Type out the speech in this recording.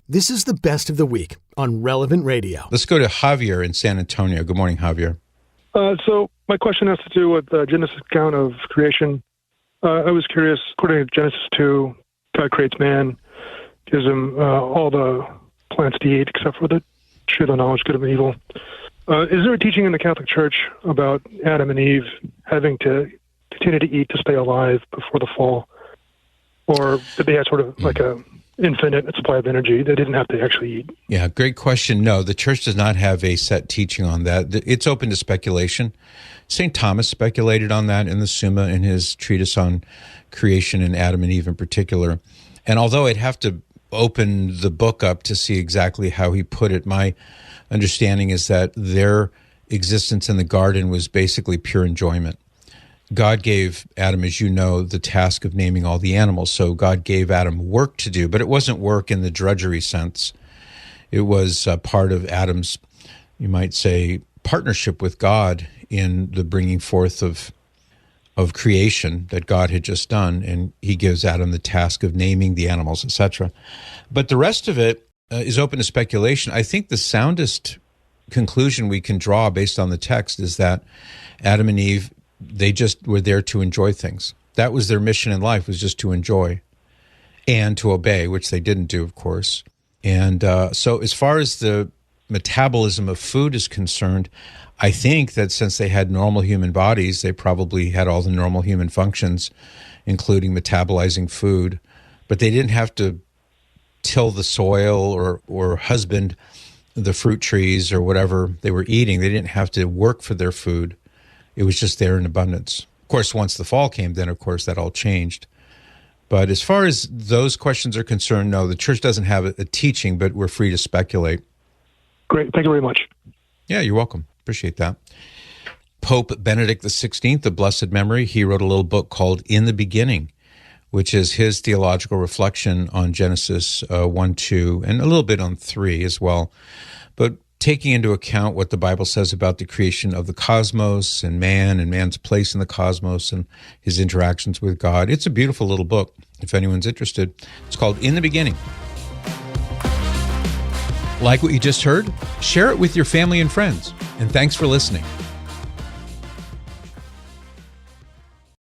This is the best of the week on Relevant Radio. Let's go to Javier in San Antonio. Good morning, Javier. So my question has to do with the Genesis account of creation. I was curious, according to Genesis 2, God creates man, gives him all the plants to eat except for the tree of the knowledge, good and evil. Is there a teaching in the Catholic Church about Adam and Eve having to continue to eat to stay alive before the fall? Or did they have sort of like a infinite supply of energy? They didn't have to actually eat. Yeah, great question. No, the Church does not have a set teaching on that. It's open to speculation. St. Thomas speculated on that in the Summa, in his treatise on creation and Adam and Eve in particular. And although I'd have to open the book up to see exactly how he put it, my understanding is that their existence in the garden was basically pure enjoyment. God gave Adam, as you know, the task of naming all the animals. So God gave Adam work to do, but it wasn't work in the drudgery sense. It was part of Adam's, you might say, partnership with God in the bringing forth of creation that God had just done, and he gives Adam the task of naming the animals, etc. But the rest of it is open to speculation. I think the soundest conclusion we can draw based on the text is that Adam and Eve, they just were there to enjoy things. That was their mission in life, was just to enjoy and to obey, which they didn't do, of course. And so as far as the metabolism of food is concerned, I think that since they had normal human bodies, they probably had all the normal human functions, including metabolizing food, but they didn't have to till the soil or husband the fruit trees or whatever they were eating. They didn't have to work for their food. It was just there in abundance. Of course, once the fall came, then, of course, that all changed. But as far as those questions are concerned, no, the Church doesn't have a teaching, but we're free to speculate. Great. Thank you very much. Yeah, you're welcome. Appreciate that. Pope Benedict XVI, of blessed memory, he wrote a little book called In the Beginning, which is his theological reflection on Genesis 1, 2, and a little bit on 3 as well. But taking into account what the Bible says about the creation of the cosmos and man's place in the cosmos and his interactions with God. It's a beautiful little book, if anyone's interested. It's called In the Beginning. Like what you just heard? Share it with your family and friends. And thanks for listening.